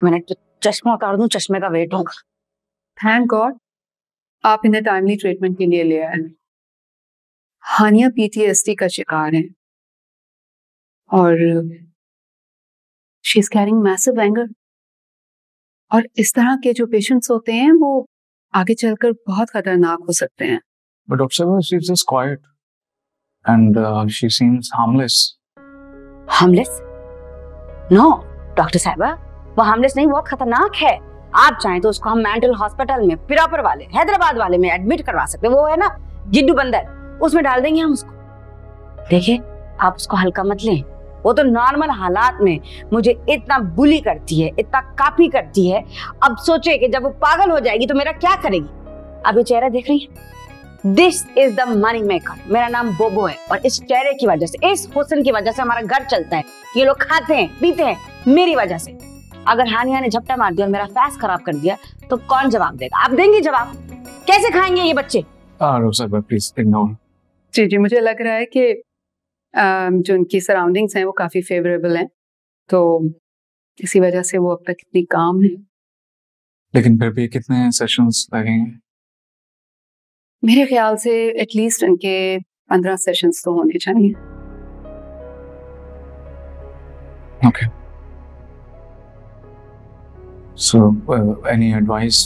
मैंने चश्मा उतार दूं, चश्मे का वेट होगा। थैंक गॉड आप इन्हें टाइमली ट्रीटमेंट के लिए ले आए। हानिया PTSD का शिकार है और she is carrying massive anger. और इस तरह के जो पेशेंट्स होते हैं वो आगे चलकर बहुत खतरनाक हो सकते हैं। But Dr. Sahiba, she's just quiet and she seems harmless. Harmless? No doctor साहिबा, वो हार्मलेस नहीं, बहुत खतरनाक है। आप चाहें तो उसको हम मेंटल हॉस्पिटल में, पिरापर वाले, हैदराबाद वाले में एडमिट करवा सकते हैं। वो है ना जिड्डू बंदर, उसमें डाल देंगे हम उसको। देखिए आप उसको हल्का मत लें, वो तो नॉर्मल हालात में मुझे इतना बुली करती है, इतना कापी करती है। अब सोचे कि जब वो पागल हो जाएगी तो मेरा क्या करेगी। अब ये चेहरा देख रही है, this is the money maker. मेरा नाम बोबो है और इस चेहरे की वजह से, इस हुस्न की वजह से हमारा घर चलता है। ये लोग खाते हैं पीते हैं मेरी वजह से। अगर हानिया ने झपटा मार दिया और मेरा फैस खराब कर दिया तो कौन जवाब देगा? आप देंगे जवाब? कैसे खाएंगे ये बच्चे? Please ignore. जी जी, मुझे लग रहा है कि जो उनकी सराउंडिंग्स हैं वो काफी फेवरेबल हैं, तो इसी वजह से वो अब तक इतनी काम है। लेकिन फिर भी कितने सेशंस लगेंगे? मेरे ख्याल से एटलीस्ट इनके 15 सेशंस तो होने चाहिए। Okay. So, any advice?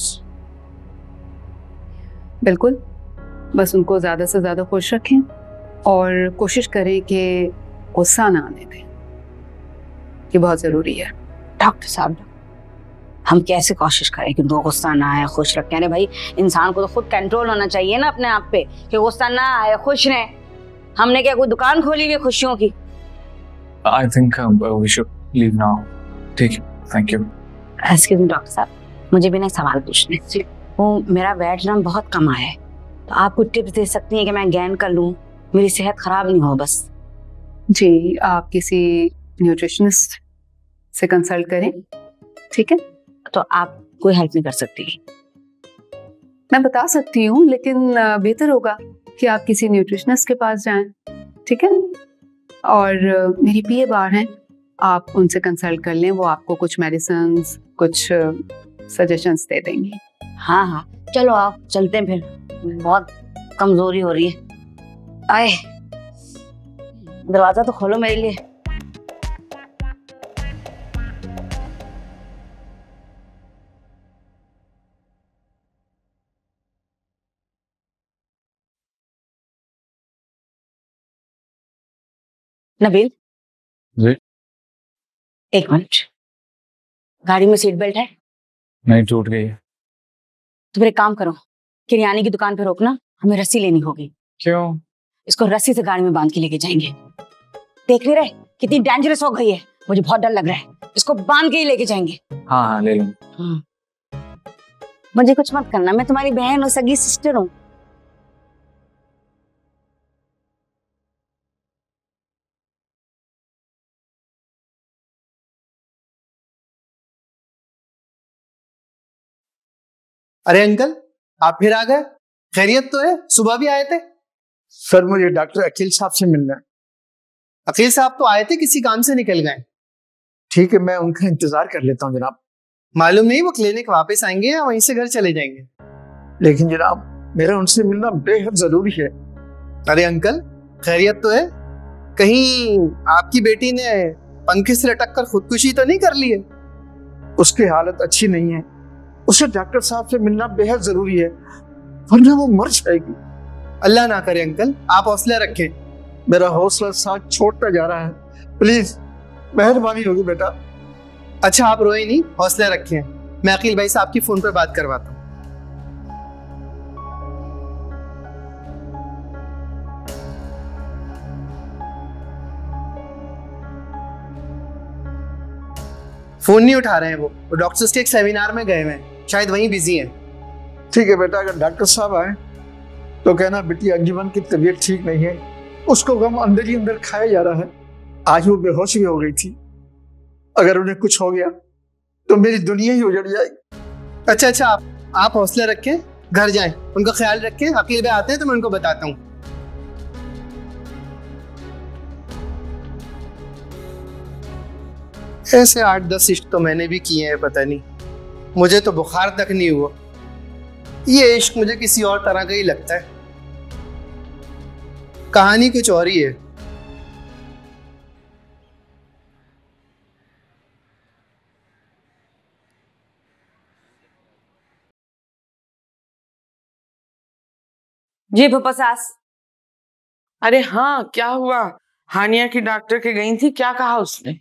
बिल्कुल, बस उनको ज्यादा से ज्यादा खुश रखें और कोशिश करें कि गुस्सा ना आने दें, ये बहुत जरूरी है। डॉक्टर साहब हम कैसे कोशिश करें कि उनको गुस्सा ना आए, खुश रखें? अरे भाई इंसान को तो खुद कंट्रोल होना चाहिए ना अपने आप पे कि गुस्सा ना आए, खुश रहें। हमने क्या कोई दुकान खोली हुई है खुशियों की? I think we should leave now. ठीक है, thank you. Excuse me doctor साहब, मुझे भी ना एक सवाल पूछना है। वो मेरा वेट ना बहुत कम आया है, तो आप कुछ टिप्स दे सकती हैं कि मैं गेन कर लूँ, मेरी सेहत खराब नहीं हो बस। जी, आप किसी न्यूट्रिशनिस्ट से कंसल्ट करें, ठीक है? तो आप कोई हेल्प नहीं कर सकती? मैं बता सकती हूँ, लेकिन बेहतर होगा कि आप किसी न्यूट्रिशनिस्ट के पास जाएं, ठीक है? और मेरी PA बार हैं, आप उनसे कंसल्ट कर लें, वो आपको कुछ मेडिसिन्स, कुछ सजेशंस दे देंगी। हाँ हाँ चलो आप चलते हैं फिर, बहुत कमजोरी हो रही है। आए दरवाजा तो खोलो मेरे लिए। नबील जी? एक मिनट, गाड़ी में सीट बेल्ट है? नहीं, टूट गई है। तो फिर एक काम करो, किरियाने की दुकान पे रोकना, हमें रस्सी लेनी होगी। क्यों? इसको रस्सी से गाड़ी में बांध के लेके जाएंगे। देख नहीं रहे कितनी डेंजरस हो गई है? मुझे बहुत डर लग रहा है। इसको बांध के ही लेके जाएंगे। हाँ हाँ ले लेंगे। मुझे कुछ मत करना, मैं तुम्हारी बहन और सगी सिस्टर हूँ। अरे अंकल, आप फिर आ गए? खैरियत तो है? सुबह भी आए थे। सर मुझे डॉक्टर अकील साहब से मिलना है। अकील साहब तो आए थे, किसी काम से निकल गए। ठीक है, मैं उनका इंतजार कर लेता हूँ जनाब। मालूम नहीं वो क्लिनिक वापस आएंगे या वहीं से घर चले जाएंगे। लेकिन जनाब मेरा उनसे मिलना बेहद जरूरी है। अरे अंकल, खैरियत तो है? कहीं आपकी बेटी ने पंखे से लटक कर खुदकुशी तो नहीं कर ली है? उसकी हालत अच्छी नहीं है, उसे डॉक्टर साहब से मिलना बेहद जरूरी है, वरना वो मर जाएगी। अल्लाह ना करे अंकल, आप हौसला रखें। मेरा हौसला साथ छोड़ता जा रहा है, प्लीज मेहरबानी होगी बेटा। अच्छा आप रोए नहीं, हौसला रखें। मैं अकील भाई साहब की फोन पर बात करवाता हूँ। फोन नहीं उठा रहे हैं वो डॉक्टर्स के एक सेमिनार में गए हुए हैं, शायद वहीं बिजी हैं। ठीक है बेटा, अगर डॉक्टर साहब आए तो कहना बिटिया अंजुमन की तबीयत ठीक नहीं है, उसको गम अंदर ही अंदर खाया जा रहा है। आज वो बेहोश भी हो गई थी, अगर उन्हें कुछ हो गया तो मेरी दुनिया ही उजड़ जाएगी। अच्छा आप हौसला रखें, घर जाएं, उनका ख्याल रखें। अकील भाई आते हैं तो मैं उनको बताता हूँ। ऐसे 8-10 इश्क तो मैंने भी किए हैं, पता नहीं, मुझे तो बुखार तक नहीं हुआ। ये इश्क मुझे किसी और तरह का ही लगता है। कहानी कुछ और ही है। जी फूफा सास। अरे हाँ, क्या हुआ? हानिया की डॉक्टर के गई थी, क्या कहा उसने?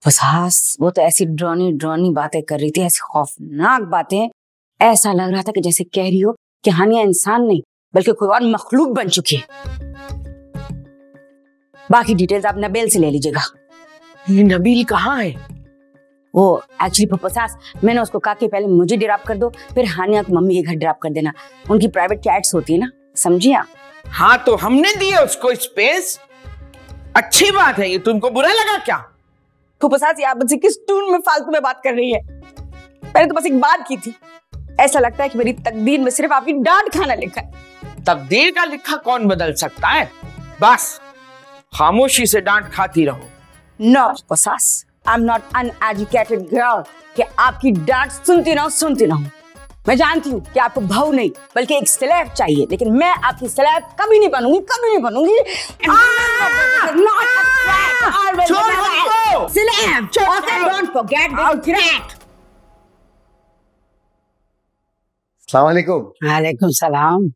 सास वो तो ऐसी ड्रॉनी ड्रॉनी बातें कर रही थी, ऐसी खौफनाक बातें, ऐसा लग रहा था कि जैसे कह रही हो कि हानिया इंसान नहीं बल्कि कोई और मखलूक बन चुकी है। बाकी डिटेल्स आप नबील से ले लीजिएगा। ये नबील कहाँ है? वो एक्चुअली फूफा सास, मैंने उसको कहा कि पहले मुझे ड्रॉप कर दो, फिर हानिया को मम्मी के घर ड्रॉप कर देना। उनकी प्राइवेट कैट्स होती है ना, समझिए आप। हाँ तो हमने दिया उसको स्पेस, अच्छी बात है। ये तुमको बुरा लगा क्या? फूफा सास, आप मुझसे किस टून में फालतू में बात कर रही है? मैंने तो बस एक बात की थी। ऐसा लगता है कि मेरी तकदीर में सिर्फ आपकी डांट खाना लिखा है। तकदीर का लिखा कौन बदल सकता है? बस खामोशी से डांट खाती रहो। नो फूफा सास, I am not uneducated girl कि आपकी डांट सुनती ना हूं। मैं जानती हूँ कि आपको भाव नहीं बल्कि एक स्लेव चाहिए, लेकिन मैं आपकी स्लेव कभी नहीं बनूंगी, कभी नहीं बनूंगी। वालेकुम सलाम।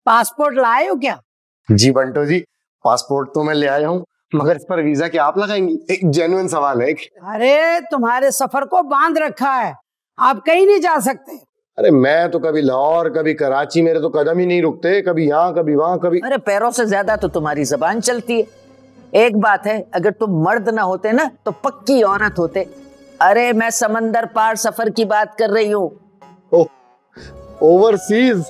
पासपोर्ट लाए हो क्या? जी बंटो जी, पासपोर्ट तो मैं ले आया हूँ, मगर इस पर वीजा क्या आप लगाएंगी? एक जेन्युइन सवाल है। अरे तुम्हारे सफर को बांध रखा है, आप कहीं नहीं जा सकते। अरे मैं तो कभी लाहौर कभी कराची, मेरे तो कदम ही नहीं रुकते, कभी यहाँ कभी वहाँ कभी। अरे पैरों से ज्यादा तो तुम्हारी जबान चलती है। एक बात है, अगर तुम मर्द ना होते ना तो पक्की औरत होते। अरे मैं समंदर पार सफर की बात कर रही हूँ। ओवरसीज।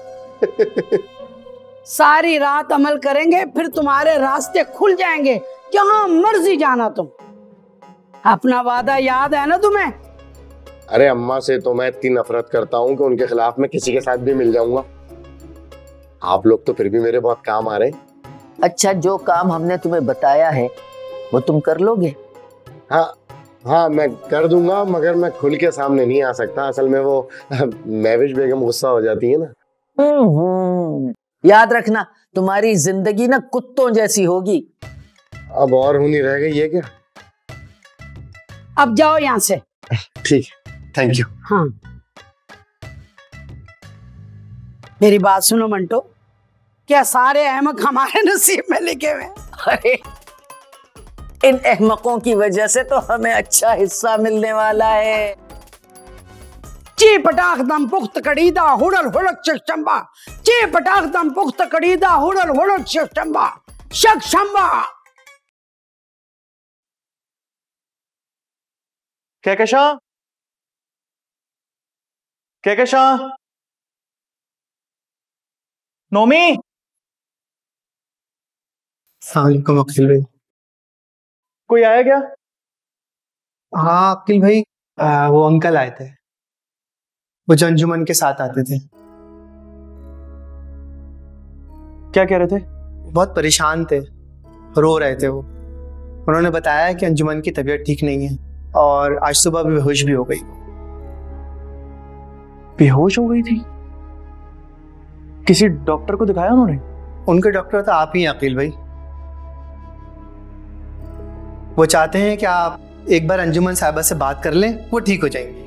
सारी रात अमल करेंगे, फिर तुम्हारे रास्ते खुल जाएंगे, जहां मर्जी जाना तुम। अपना वादा याद है ना तुम्हें? अरे अम्मा से तो मैं इतनी नफरत करता हूँ कि उनके खिलाफ मैं किसी के साथ भी मिल जाऊंगा। आप लोग तो फिर भी मेरे बहुत काम आ रहे हैं। अच्छा, जो काम हमने तुम्हें बताया है वो तुम कर लोगे? हाँ मैं कर दूंगा, मगर मैं खुल के सामने नहीं आ सकता। असल में वो महविश बेगम गुस्सा हो जाती है ना। याद रखना, तुम्हारी जिंदगी ना कुत्तों जैसी होगी। अब और होनी रह गई है क्या? अब जाओ यहाँ से। ठीक है, थैंक यू। हाँ मेरी बात सुनो मंटो, क्या सारे अहमक हमारे नसीब में लिखे हुए? अरे इन अहमकों की वजह से तो हमें अच्छा हिस्सा मिलने वाला है। ची पटाख दम पुख्त कड़ीदा हुड़ल हुड़क चंबा, ची पटाख दम पुख्त कड़ीदा हुड़ल हुड़क चंबा, शक शंबा। कहकशां नोमी। अस्सलामुअलैकुम अकील भाई। कोई आया क्या? हाँ अकील भाई, वो अंकल आए थे, वो जो अंजुमन के साथ आते थे। क्या कह रहे थे? बहुत परेशान थे, रो रहे थे वो। उन्होंने बताया कि अंजुमन की तबीयत ठीक नहीं है और आज सुबह भी बेहोश भी हो गई। बेहोश हो गई थी? किसी डॉक्टर को दिखाया उन्होंने? उनके डॉक्टर तो आप ही हैं अकील भाई। वो चाहते हैं कि आप एक बार अंजुमन साहिबा से बात कर लें, वो ठीक हो जाएंगी।